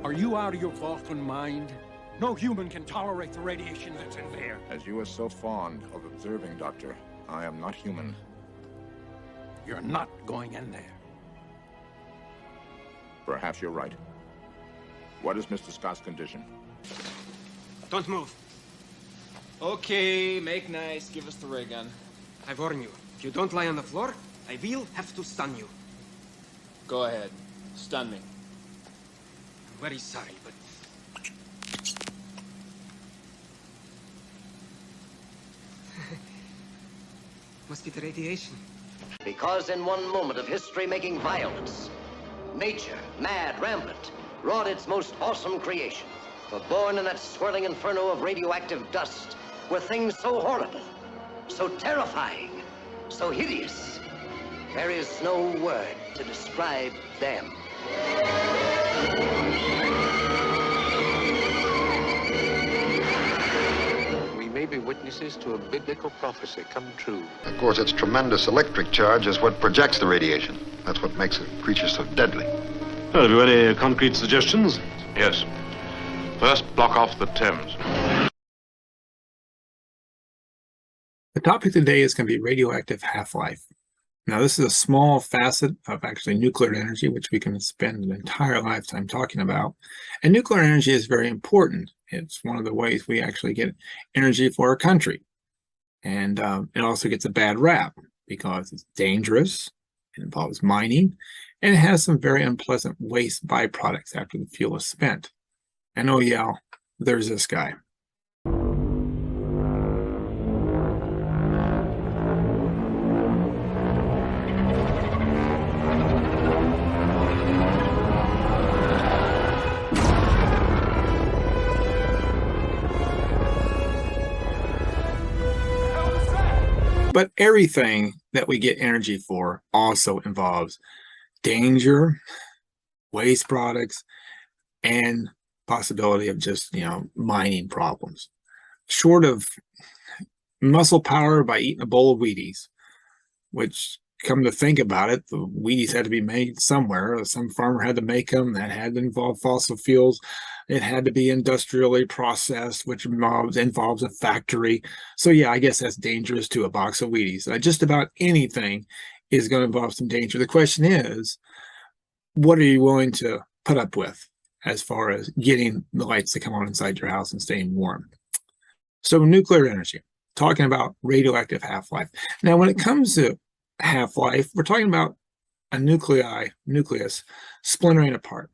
Are you out of your Vulcan mind? No human can tolerate the radiation that's in there. As you are so fond of observing, Doctor, I am not human. You're not going in there. Perhaps you're right. What is Mr. Scott's condition? Don't move. Okay, make nice. Give us the ray gun. I warn you, if you don't lie on the floor, I will have to stun you. Go ahead. Stun me. I'm very sorry, but... Must be the radiation. Because in one moment of history-making violence, nature, mad, rampant, wrought its most awesome creation. For born in that swirling inferno of radioactive dust were things so horrible, so terrifying, so hideous. There is no word to describe them. We may be witnesses to a biblical prophecy come true. Of course, its tremendous electric charge is what projects the radiation. That's what makes a creature so deadly. Well, have you any concrete suggestions? Yes. First, block off the Thames. The topic today is going to be radioactive half-life. Now, this is a small facet of actually nuclear energy, which we can spend an entire lifetime talking about. And nuclear energy is very important. It's one of the ways we actually get energy for our country. And it also gets a bad rap because it's dangerous, it involves mining, and it has some very unpleasant waste byproducts after the fuel is spent. And oh yeah, there's this guy. But everything that we get energy for also involves danger, waste products, and possibility of just, mining problems. Short of muscle power by eating a bowl of Wheaties, which, come to think about it, the Wheaties had to be made somewhere. Some farmer had to make them. That had to involve fossil fuels. It had to be industrially processed, which involves a factory. So yeah, I guess that's dangerous to a box of Wheaties. Just about anything is going to involve some danger. The question is, what are you willing to put up with as far as getting the lights to come on inside your house and staying warm? So nuclear energy, talking about radioactive half-life. Now, when it comes to half-life, we're talking about a nucleus splintering apart.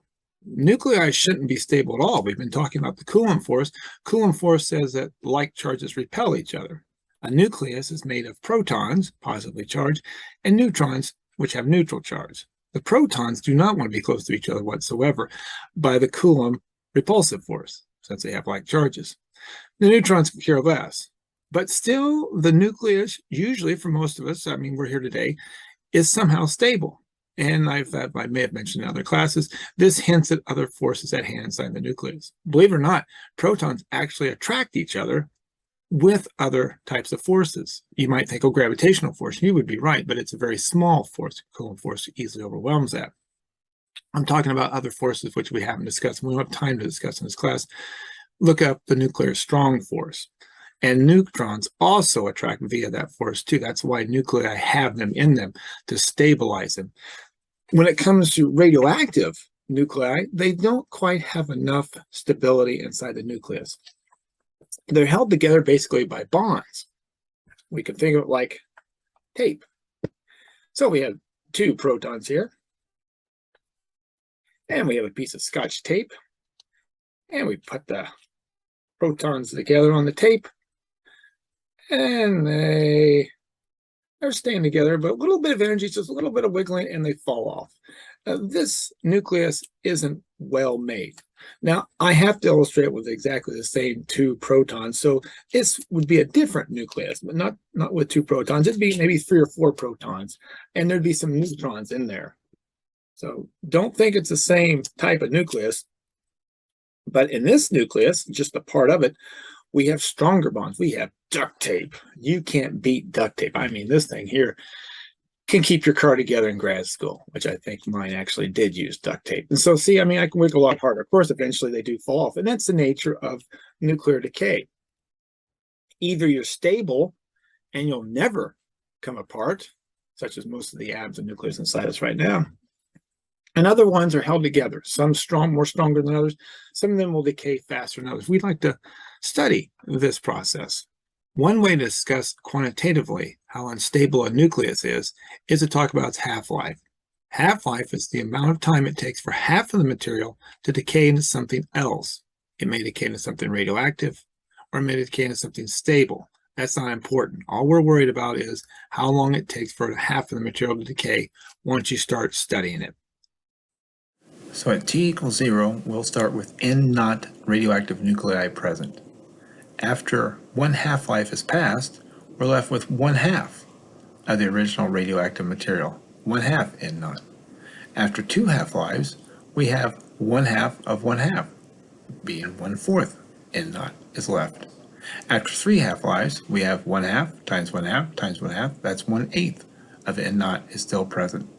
Nuclei shouldn't be stable at all. We've been talking about the Coulomb force. Coulomb force says that like charges repel each other. A nucleus is made of protons, positively charged, and neutrons, which have neutral charge. The protons do not want to be close to each other whatsoever by the Coulomb repulsive force, since they have like charges. The neutrons care less. But still, the nucleus, usually for most of us, we're here today, is somehow stable. And I may have mentioned in other classes, this hints at other forces at hand inside the nucleus. Believe it or not, protons actually attract each other with other types of forces. You might think, gravitational force. You would be right, but it's a very small force. Coulomb force easily overwhelms that. I'm talking about other forces which we haven't discussed. We don't have time to discuss in this class. Look up the nuclear strong force. And neutrons also attract via that force too. That's why nuclei have them in them to stabilize them. When it comes to radioactive nuclei, they don't quite have enough stability inside the nucleus. They're held together basically by bonds. We can think of it like tape. So we have two protons here. And we have a piece of Scotch tape. And we put the protons together on the tape. And they're staying together, but a little bit of energy, just a little bit of wiggling, and they fall off. This nucleus isn't well made. Now, I have to illustrate with exactly the same two protons, so this would be a different nucleus, but not with two protons. It'd be maybe 3 or 4 protons, and there'd be some neutrons in there. So don't think it's the same type of nucleus, but in this nucleus, just a part of it, we have stronger bonds. We have duct tape. You can't beat duct tape. This thing here, can keep your car together in grad school, which I think mine actually did use duct tape. And so, see, I mean, I can work a lot harder. Of course, eventually they do fall off, and that's the nature of nuclear decay. Either you're stable and you'll never come apart, such as most of the atoms and nucleus inside us right now. And other ones are held together, some more stronger than others. Some of them will decay faster than others. We'd like to study this process. One way to discuss quantitatively how unstable a nucleus is to talk about its half-life. Half-life is the amount of time it takes for half of the material to decay into something else. It may decay into something radioactive, or it may decay into something stable. That's not important. All we're worried about is how long it takes for half of the material to decay once you start studying it. So at T equals 0, we'll start with N-naught radioactive nuclei present. After one half-life has passed, we're left with 1/2 of the original radioactive material, 1/2 N-naught. After 2 half-lives, we have 1/2 of 1/2, being 1/4 N-naught is left. After 3 half-lives, we have 1/2 times 1/2 times 1/2, that's 1/8 of N-naught is still present.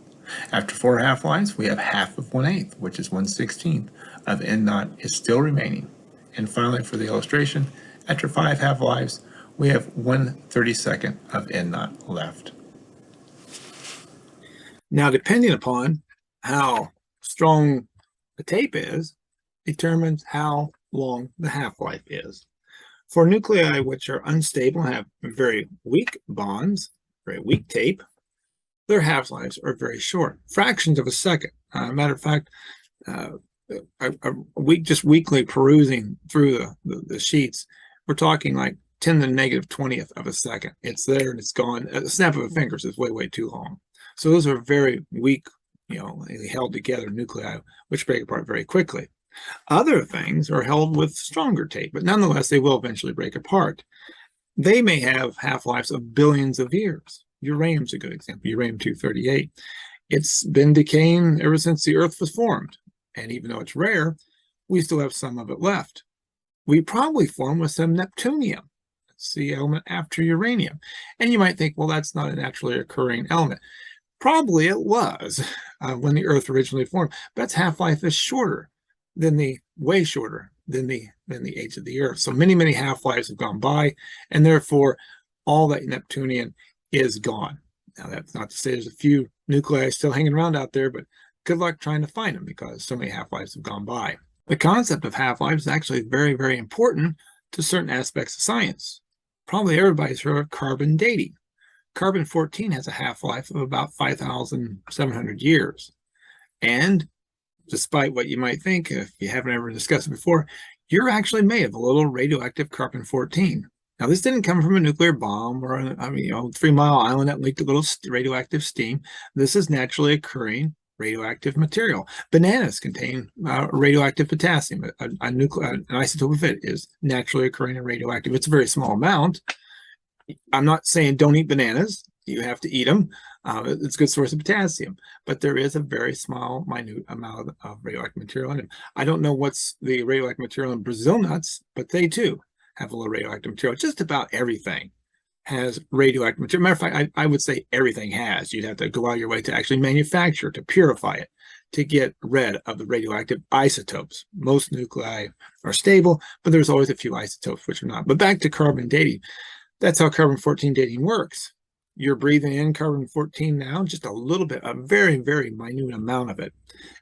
After 4 half-lives, we have half of 1/8, which is 1/16 of N-naught is still remaining. And finally, for the illustration, after 5 half-lives, we have 1/32 of N-naught left. Now, depending upon how strong the tape is, determines how long the half-life is. For nuclei which are unstable and have very weak bonds, very weak tape, their half-lives are very short, fractions of a second. Matter of fact, just weekly perusing through the sheets, we're talking like 10 to the negative 20th of a second. It's there and it's gone. A snap of a finger is way, way too long. So those are very weak, held together nuclei, which break apart very quickly. Other things are held with stronger tape, but nonetheless, they will eventually break apart. They may have half-lives of billions of years. Uranium's a good example, uranium-238. It's been decaying ever since the Earth was formed. And even though it's rare, we still have some of it left. We probably formed with some neptunium. It's the element after uranium. And you might think, well, that's not a naturally occurring element. Probably it was when the Earth originally formed, but its half-life is shorter than way shorter than the age of the Earth. So many, many half-lives have gone by, and therefore all that neptunium is gone. Now, that's not to say there's a few nuclei still hanging around out there, but good luck trying to find them because so many half-lives have gone by. The concept of half-life is actually very, very important to certain aspects of science. Probably everybody's heard of carbon dating. Carbon-14 has a half-life of about 5,700 years. And despite what you might think, if you haven't ever discussed it before, you're actually made of a little radioactive carbon-14. Now, this didn't come from a nuclear bomb or a 3 Mile Island that leaked a little radioactive steam. This is naturally occurring radioactive material. Bananas contain radioactive potassium. An isotope of it is naturally occurring and radioactive. It's a very small amount. I'm not saying don't eat bananas. You have to eat them. It's a good source of potassium, but there is a very small, minute amount of radioactive material in it. I don't know what's the radioactive material in Brazil nuts, but they too have a little radioactive material. Just about everything has radioactive material. Matter of fact, I would say everything has. You'd have to go out of your way to actually manufacture, to purify it, to get rid of the radioactive isotopes. Most nuclei are stable, but there's always a few isotopes which are not. But back to carbon dating. That's how carbon-14 dating works. You're breathing in carbon-14 now, just a little bit, a very, very minute amount of it.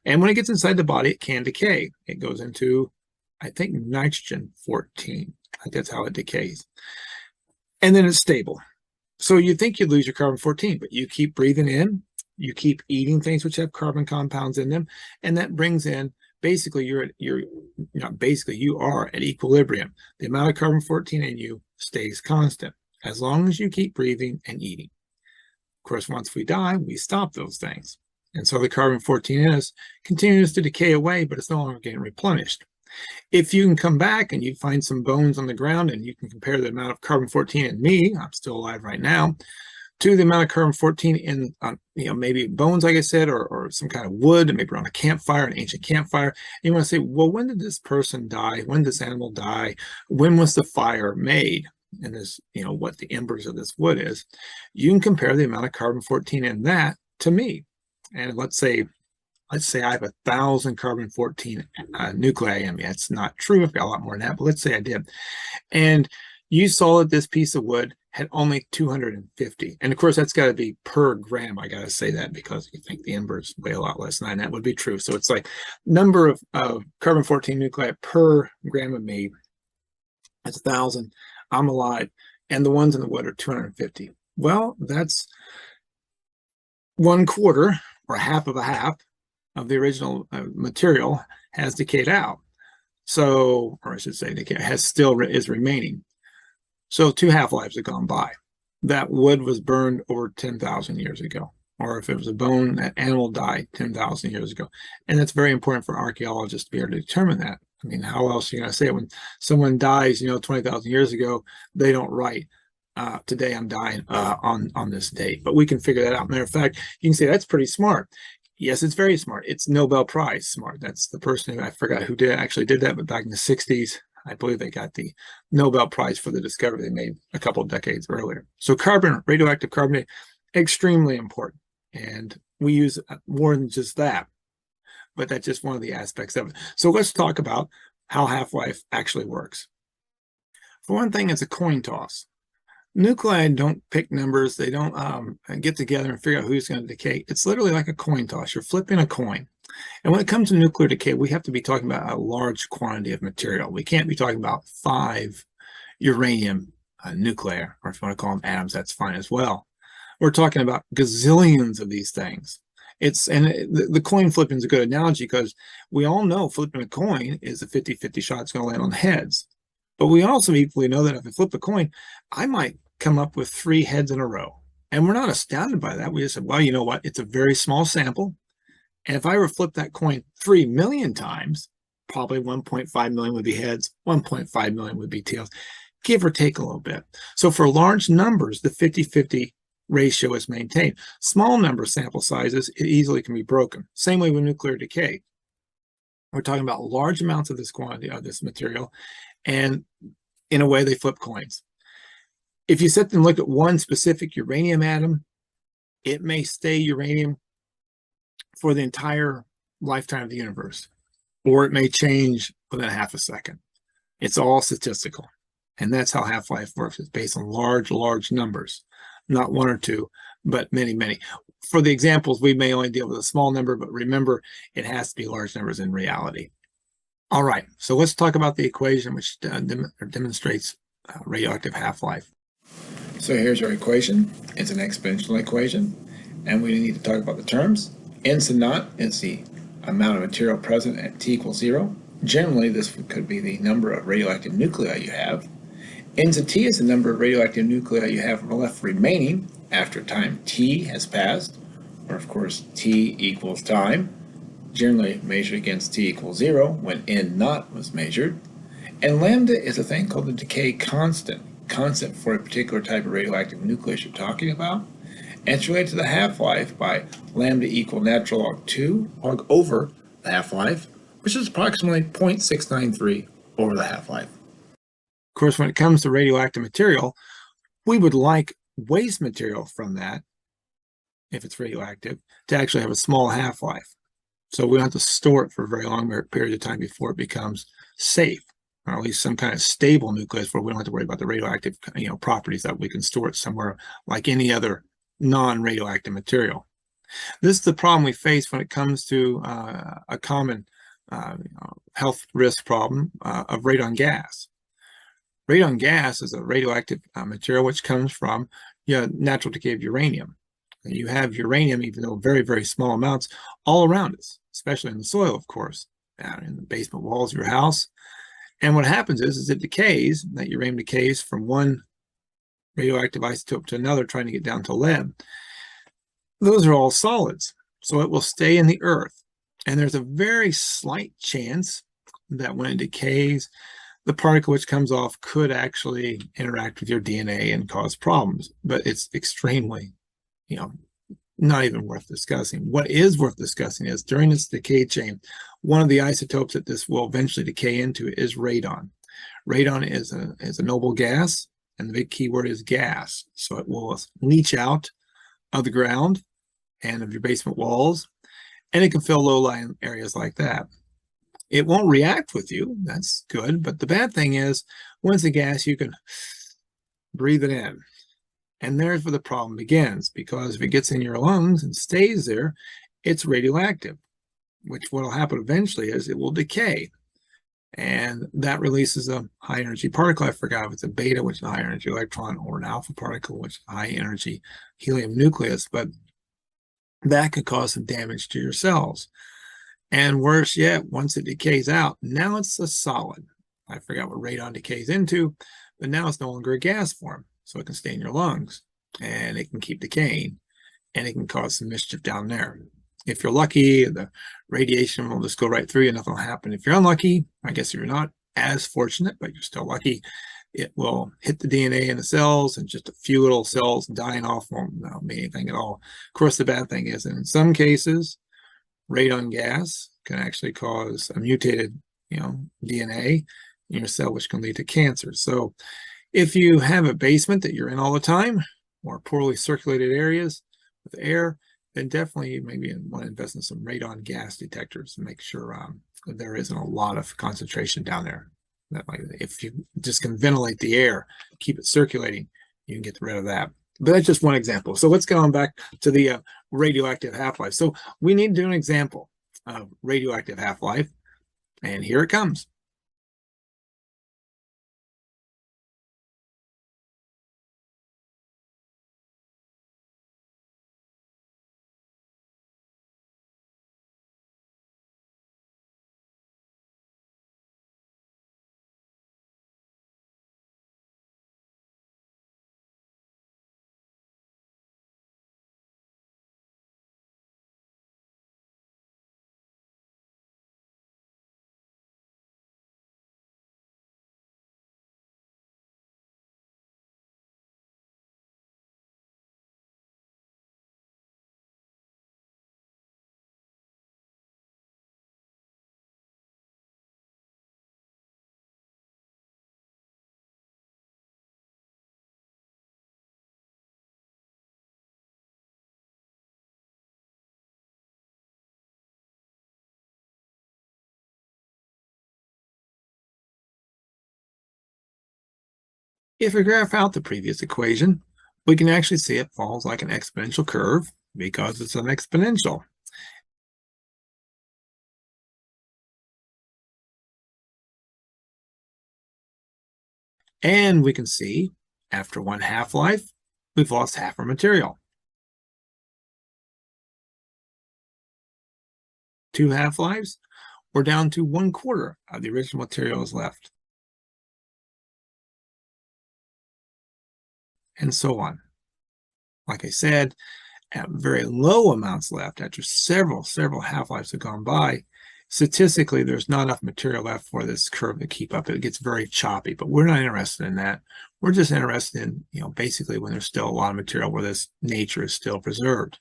And when it gets inside the body, it can decay. It goes into, I think, nitrogen-14. I think that's how it decays. And then it's stable. So you think you lose your carbon-14, but you keep breathing in, you keep eating things which have carbon compounds in them, and that brings in, basically, you are at equilibrium. The amount of carbon-14 in you stays constant as long as you keep breathing and eating. Of course, once we die, we stop those things. And so the carbon-14 in us continues to decay away, but it's no longer getting replenished. If you can come back and you find some bones on the ground and you can compare the amount of carbon-14 in me, I'm still alive right now, to the amount of carbon-14 in maybe bones, like I said, or some kind of wood, maybe around a campfire, an ancient campfire. And you want to say, well, when did this person die? When did this animal die? When was the fire made? in this, what the embers of this wood is, you can compare the amount of carbon-14 in that to me. And let's say I have 1,000 carbon-14 nuclei in me. That's not true. I've got a lot more than that, but let's say I did. And you saw that this piece of wood had only 250. And of course, that's got to be per gram. I got to say that because you think the embers weigh a lot less than that would be true. So it's like number of carbon-14 nuclei per gram of me. That's 1,000. I'm alive. And the ones in the wood are 250. Well, that's 1/4 or half of the original material has decayed out. So, or I should say decay, is remaining. So 2 half-lives have gone by. That wood was burned over 10,000 years ago. Or if it was a bone, that animal died 10,000 years ago. And that's very important for archaeologists to be able to determine that. I mean, how else are you going to say it? When someone dies, 20,000 years ago, they don't write, today I'm dying on this date. But we can figure that out. Matter of fact, you can say that's pretty smart. Yes, it's very smart. It's Nobel Prize smart. That's the person who, I forgot who actually did that, but back in the 60s, I believe they got the Nobel Prize for the discovery they made a couple of decades earlier. So radioactive carbonate, extremely important. And we use more than just that, but that's just one of the aspects of it. So let's talk about how half-life actually works. For one thing, it's a coin toss. Nuclei don't pick numbers. They don't get together and figure out who's going to decay. It's literally like a coin toss. You're flipping a coin. And when it comes to nuclear decay, we have to be talking about a large quantity of material. We can't be talking about 5 uranium nuclear, or if you want to call them atoms, that's fine as well. We're talking about gazillions of these things. The coin flipping is a good analogy because we all know flipping a coin is a 50-50 shot. It's going to land on the heads. But we also equally know that if I flip a coin, I might come up with 3 heads in a row. And we're not astounded by that. We just said, well, you know what? It's a very small sample. And if I were to flip that coin 3 million times, probably 1.5 million would be heads, 1.5 million would be tails, give or take a little bit. So for large numbers, the 50-50 ratio is maintained. Small number sample sizes, it easily can be broken. Same way with nuclear decay. We're talking about large amounts of this quantity of this material, and in a way, they flip coins. If you sit and look at one specific uranium atom, it may stay uranium for the entire lifetime of the universe, or it may change within half a second. It's all statistical. And that's how half-life works. It's based on large numbers, not 1 or 2, but many, many. For the examples, we may only deal with a small number, but remember, it has to be large numbers in reality. All right, so let's talk about the equation which demonstrates radioactive half-life. So here's our equation. It's an exponential equation, and we need to talk about the terms. Ins and naught is the amount of material present at t equals 0. Generally, this could be the number of radioactive nuclei you have. Ins of t is the number of radioactive nuclei you have left remaining after time t has passed, or of course t equals time, generally measured against t equals 0 when n naught was measured. And lambda is a thing called the decay constant for a particular type of radioactive nucleus you're talking about. And it's related to the half-life by lambda equal natural log 2 log over the half-life, which is approximately 0.693 over the half-life. Of course, when it comes to radioactive material, we would like waste material from that, if it's radioactive, to actually have a small half-life. So we don't have to store it for a very long period of time before it becomes safe, or at least some kind of stable nucleus where we don't have to worry about the radioactive properties, that we can store it somewhere like any other non-radioactive material. This is the problem we face when it comes to a common health risk problem of radon gas. Radon gas is a radioactive material which comes from natural decay of uranium. You have uranium, even though very, very small amounts, all around us, especially in the soil, of course, in the basement walls of your house. And what happens is it decays, that uranium decays from one radioactive isotope to another, trying to get down to lead. Those are all solids, so it will stay in the earth. And there's a very slight chance that when it decays, the particle which comes off could actually interact with your DNA and cause problems. But it's extremely, not even worth discussing. What is worth discussing is during this decay chain, one of the isotopes that this will eventually decay into is radon. Radon is a noble gas. and the big key word is gas. So it will leach out of the ground and of your basement walls, and it can fill low-lying areas like that. It won't react with you. That's good. But the bad thing is, when it's a gas, you can breathe it in. And there's where the problem begins, because if it gets in your lungs and stays there, it's radioactive, which what will happen eventually is it will decay. And that releases a high energy particle. I forgot if it's a beta, which is a high energy electron, or an alpha particle, which is a high energy helium nucleus. But that could cause some damage to your cells. And worse yet, once it decays out, now it's a solid. I forgot what radon decays into, but now it's no longer a gas form. So it can stay in your lungs, and it can keep decaying, and it can cause some mischief down there. If you're lucky, the radiation will just go right through you, nothing will happen. If you're unlucky, I guess if you're not as fortunate, but you're still lucky, it will hit the DNA in the cells, and just a few little cells dying off won't mean anything at all. Of course, the bad thing is, in some cases, radon gas can actually cause a mutated, DNA in your cell, which can lead to cancer. So if you have a basement that you're in all the time, or poorly circulated areas with air, then definitely you maybe want to invest in some radon gas detectors and make sure that there isn't a lot of concentration down there. That, like, if you just can ventilate the air, keep it circulating, you can get rid of that. But that's just one example. So let's go on back to the radioactive half-life. So we need to do an example of radioactive half-life, and here it comes. If we graph out the previous equation, we can actually see it falls like an exponential curve because it's an exponential. And we can see after one half-life, we've lost half our material. 2 half-lives, we're down to 1/4 of the original material is left. And so on. Like I said, at very low amounts left, after several half-lives have gone by, statistically, there's not enough material left for this curve to keep up. It gets very choppy, but we're not interested in that. We're just interested in, basically when there's still a lot of material where this nature is still preserved.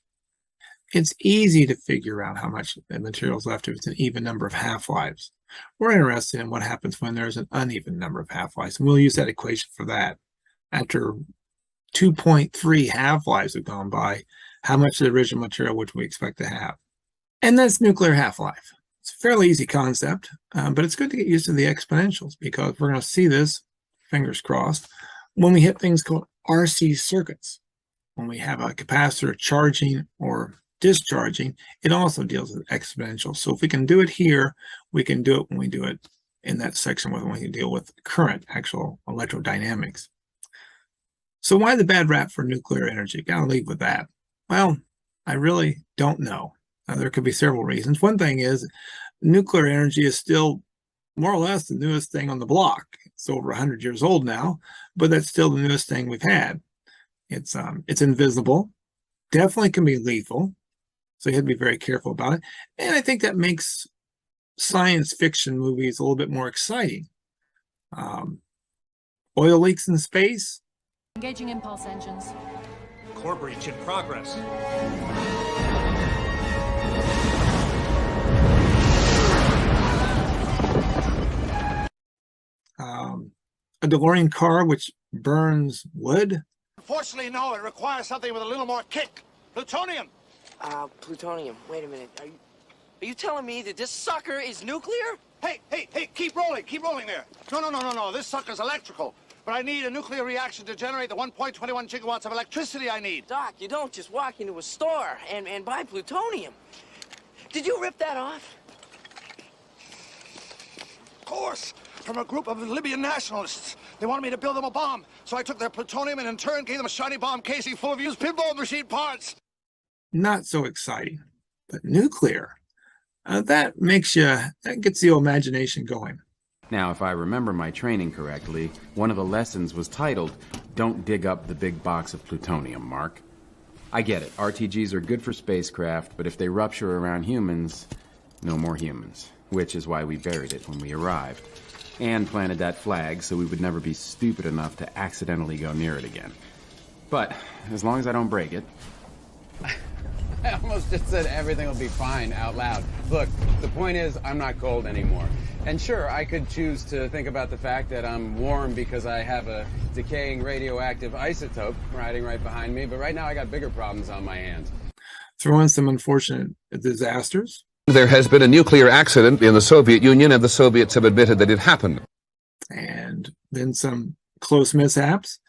It's easy to figure out how much material is left if it's an even number of half-lives. We're interested in what happens when there's an uneven number of half-lives, and we'll use that equation for that. After 2.3 half-lives have gone by, how much of the original material would we expect to have? And that's nuclear half-life. It's a fairly easy concept, but it's good to get used to the exponentials, because we're going to see this, fingers crossed, when we hit things called RC circuits. When we have a capacitor charging or discharging, it also deals with exponentials. So if we can do it here, we can do it when we do it in that section when we can deal with current, actual electrodynamics. So why the bad rap for nuclear energy? Gotta leave with that. Well, I really don't know. There could be several reasons. One thing is nuclear energy is still more or less the newest thing on the block. It's over 100 years old now, but that's still the newest thing we've had. It's invisible, definitely can be lethal, so you have to be very careful about it. And I think that makes science fiction movies a little bit more exciting. Oil leaks in space. Engaging impulse engines. Core breach in progress. A DeLorean car, which burns wood? Unfortunately, no. It requires something with a little more kick. Plutonium. Plutonium. Wait a minute. Are you telling me that this sucker is nuclear? Hey, keep rolling there. No. This sucker's electrical. But I need a nuclear reaction to generate the 1.21 gigawatts of electricity I need. Doc, you don't just walk into a store and buy plutonium. Did you rip that off? Of course. From a group of Libyan nationalists. They wanted me to build them a bomb. So I took their plutonium and in turn gave them a shiny bomb casing full of used pinball machine parts. Not so exciting. But nuclear, that gets the imagination going. Now, if I remember my training correctly, one of the lessons was titled, "Don't dig up the big box of plutonium, Mark." I get it, RTGs are good for spacecraft, but if they rupture around humans, no more humans. Which is why we buried it when we arrived. And planted that flag so we would never be stupid enough to accidentally go near it again. But, as long as I don't break it. I almost just said everything will be fine out loud. Look, the point is, I'm not cold anymore. And sure, I could choose to think about the fact that I'm warm because I have a decaying radioactive isotope riding right behind me, but right now I got bigger problems on my hands. Throw in some unfortunate disasters. There has been a nuclear accident in the Soviet Union, and the Soviets have admitted that it happened. And then some close mishaps.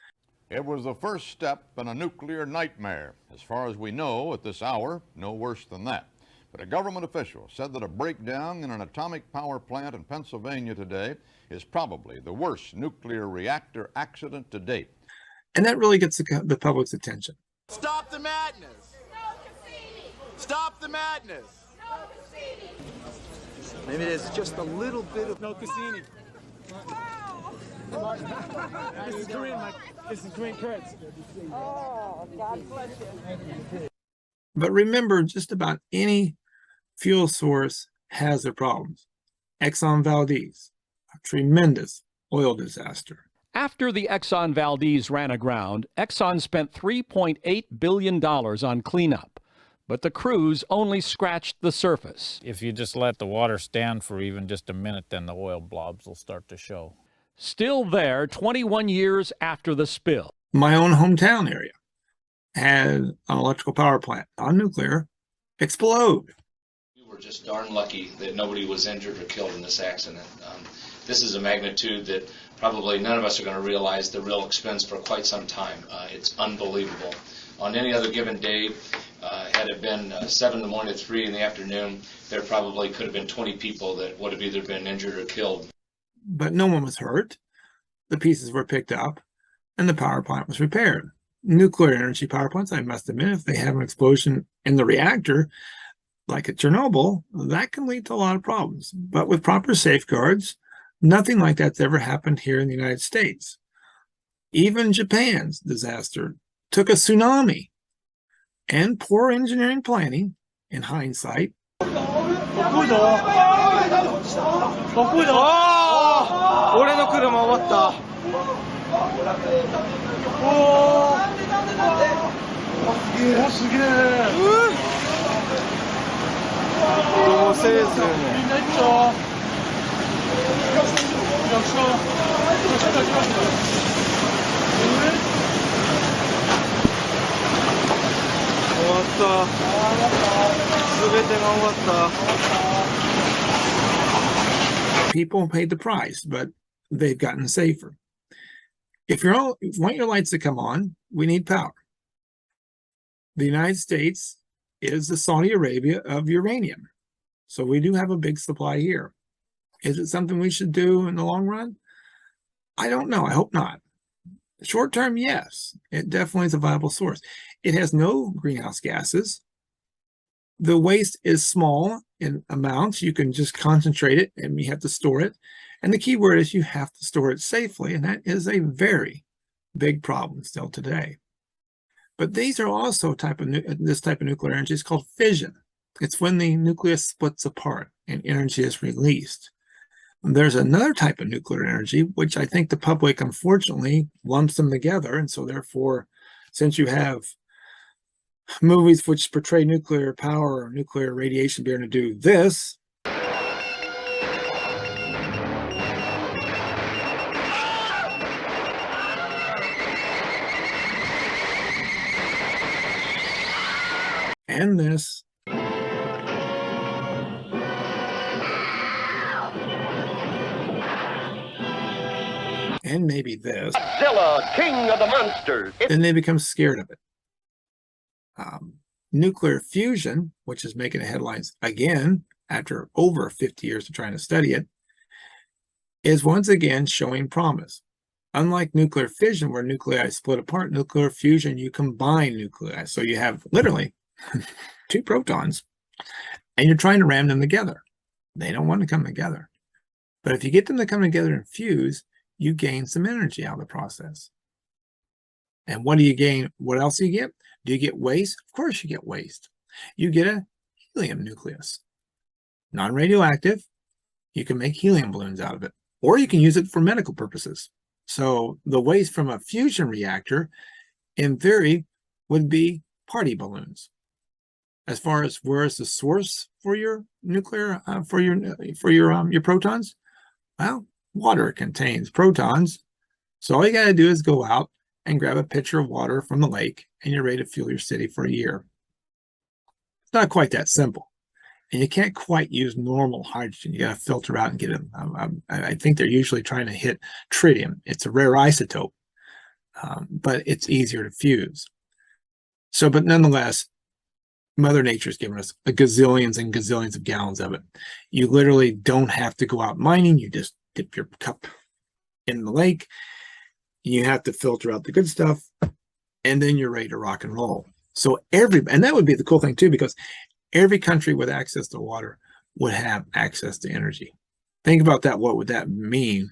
It was the first step in a nuclear nightmare. As far as we know at this hour, no worse than that. But a government official said that a breakdown in an atomic power plant in Pennsylvania today is probably the worst nuclear reactor accident to date. And that really gets the public's attention. Stop the madness! No Cassini! Stop the madness! No Cassini! Maybe there's just a little bit of no Cassini. This is Korean, Mike. This is Korean Kurtz. Oh, God bless you. But remember, just about any fuel source has their problems. Exxon Valdez, a tremendous oil disaster. After the Exxon Valdez ran aground, Exxon spent $3.8 billion on cleanup. But the crews only scratched the surface. If you just let the water stand for even just a minute, then the oil blobs will start to show. Still there 21 years after the spill. My own hometown area had an electrical power plant, non-nuclear, explode. We were just darn lucky that nobody was injured or killed in this accident. This is a magnitude that probably none of us are going to realize the real expense for quite some time. It's unbelievable. On any other given day, had it been 7 in the morning to 3 in the afternoon, there probably could have been 20 people that would have either been injured or killed. But no one was hurt. The pieces were picked up, and the power plant was repaired. Nuclear energy power plants, I must admit, if they have an explosion in the reactor, like at Chernobyl, that can lead to a lot of problems. But with proper safeguards, nothing like that's ever happened here in the United States. Even Japan's disaster took a tsunami, and poor engineering planning, in hindsight, people paid the price, but they've gotten safer. If you want your lights to come on, we need power. The United States is the Saudi Arabia of uranium. So we do have a big supply here. Is it something we should do in the long run? I don't know. I hope not. Short term, yes. It definitely is a viable source. It has no greenhouse gases. The waste is small in amounts. You can just concentrate it and you have to store it. And the key word is you have to store it safely. And that is a very big problem still today. But these are also this type of nuclear energy is called fission. It's when the nucleus splits apart and energy is released. There's another type of nuclear energy, which I think the public, unfortunately, lumps them together. And so therefore, since you have movies which portray nuclear power or nuclear radiation being able to do this, and this. And maybe this. Godzilla, king of the monsters. Then they become scared of it. Nuclear fusion, which is making the headlines again after over 50 years of trying to study it, is once again showing promise. Unlike nuclear fission, where nuclei split apart, nuclear fusion, you combine nuclei. So you have literally two protons, and you're trying to ram them together. They don't want to come together. But if you get them to come together and fuse, you gain some energy out of the process. And what do you gain? What else do you get? Do you get waste? Of course you get waste. You get a helium nucleus. Non-radioactive. You can make helium balloons out of it. Or you can use it for medical purposes. So the waste from a fusion reactor, in theory, would be party balloons. As far as where is the source for your nuclear, for your protons? Well, water contains protons. So all you got to do is go out and grab a pitcher of water from the lake, and you're ready to fuel your city for a year. It's not quite that simple. And you can't quite use normal hydrogen. You got to filter out and get it. I think they're usually trying to hit tritium. It's a rare isotope, but it's easier to fuse. So, but nonetheless, Mother Nature's given us a gazillions and gazillions of gallons of it. You literally don't have to go out mining. You just dip your cup in the lake. You have to filter out the good stuff, and then you're ready to rock and roll. So and that would be the cool thing too, because every country with access to water would have access to energy. Think about that. What would that mean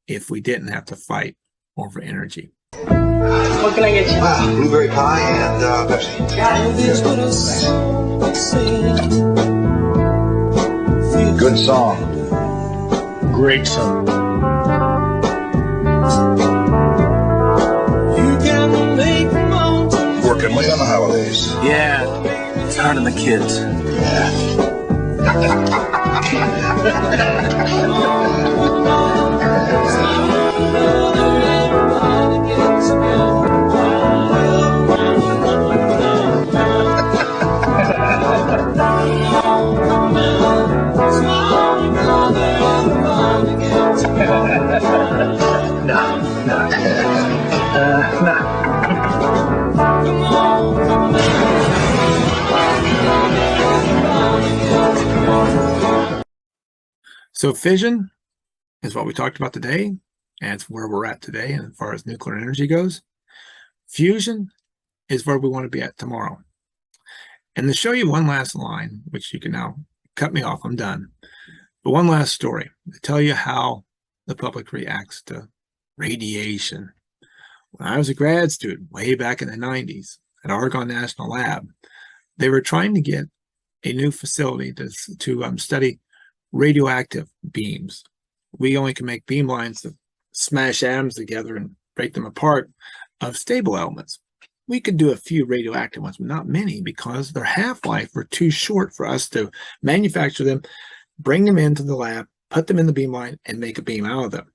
if we didn't have to fight over energy? What can I get you? Blueberry pie and Pepsi. Good song. Great song. Working late on the holidays. Yeah, it's hard on the kids. So fission is what we talked about today, and it's where we're at today as far as nuclear energy goes. Fusion is where we want to be at tomorrow. And to show you one last line, which you can now cut me off, I'm done. But one last story to tell you how the public reacts to radiation. When I was a grad student way back in the 90s at Argonne National Lab, they were trying to get a new facility to study radioactive beams. We only can make beam lines that smash atoms together and break them apart of stable elements. We could do a few radioactive ones, but not many, because their half-life were too short for us to manufacture them, bring them into the lab, put them in the beam line, and make a beam out of them.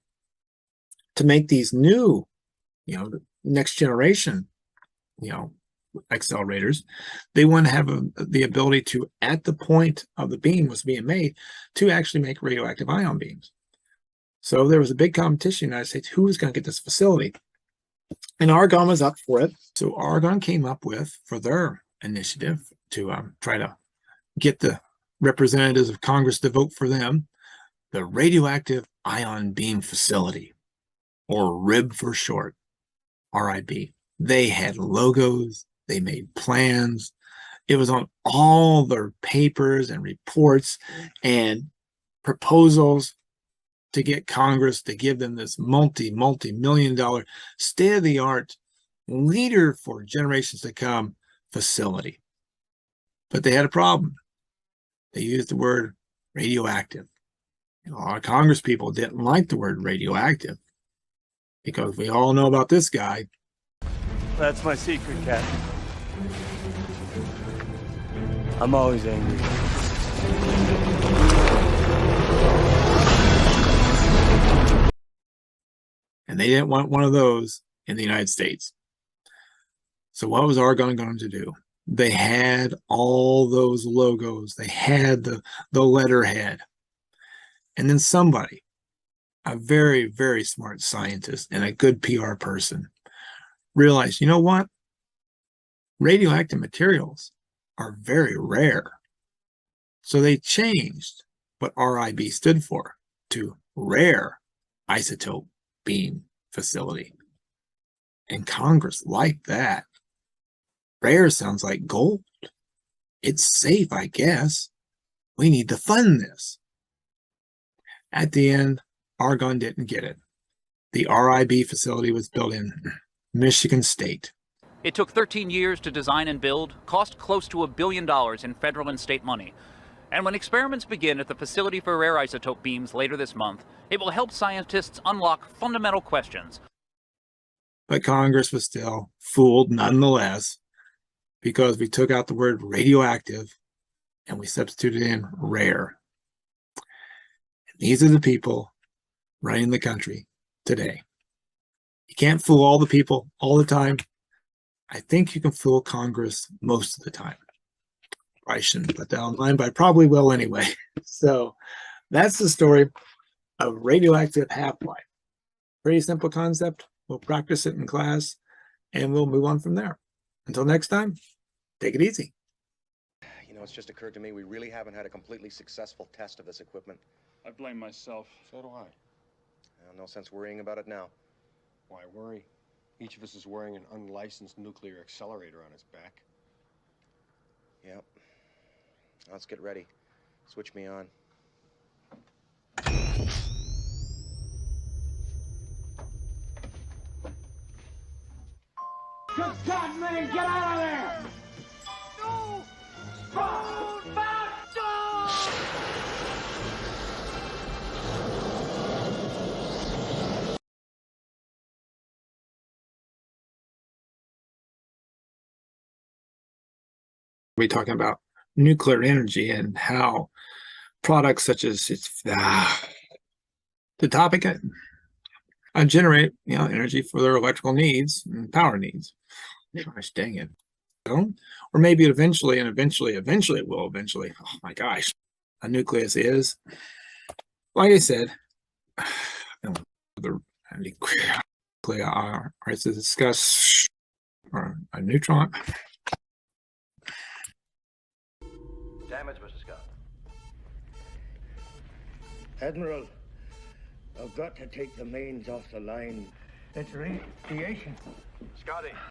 To make these new, next generation, accelerators, they want to have the ability to, at the point of the beam was being made, to actually make radioactive ion beams. So there was a big competition in the United States. Who was going to get this facility? And Argonne was up for it. So Argonne came up with, for their initiative, to try to get the representatives of Congress to vote for them, the Radioactive Ion Beam Facility, or RIB for short, RIB. They had logos. They made plans. It was on all their papers and reports and proposals to get Congress to give them this multi-million-dollar state-of-the-art leader for generations to come facility. But they had a problem. They used the word radioactive. A lot of Congress people didn't like the word radioactive because we all know about this guy. That's my secret, Captain. I'm always angry. And they didn't want one of those in the United States. So what was Argonne going to do? They had all those logos. They had the letterhead. And then somebody, a very, very smart scientist and a good PR person, realized, you know what? Radioactive materials are very rare. So they changed what RIB stood for to Rare Isotope Beam Facility. And Congress liked that. Rare sounds like gold. It's safe, I guess. We need to fund this. At the end, Argonne didn't get it. The RIB facility was built in Michigan State. It took 13 years to design and build, cost close to $1 billion in federal and state money. And when experiments begin at the Facility for Rare Isotope Beams later this month, it will help scientists unlock fundamental questions. But Congress was still fooled nonetheless, because we took out the word radioactive and we substituted in rare. And these are the people running the country today. You can't fool all the people all the time. I think you can fool Congress most of the time. I shouldn't put that online, but I probably will anyway. So that's the story of radioactive half-life. Pretty simple concept. We'll practice it in class and we'll move on from there. Until next time, take it easy. You know, it's just occurred to me we really haven't had a completely successful test of this equipment. I blame myself. So do I. No sense worrying about it now. Why worry? Each of us is wearing an unlicensed nuclear accelerator on his back. Yep. Let's get ready. Switch me on. Good God, man, get out of there! No! Spoon back We're talking about nuclear energy and how products such as the topic generate energy for their electrical needs and power needs. Gosh dang it. Or maybe eventually it will eventually. Oh my gosh. A nucleus is, like I said, the nuclei are to discuss a neutron. Damage, Mr. Scott. Admiral, I've got to take the mains off the line. It's radiation. Scotty,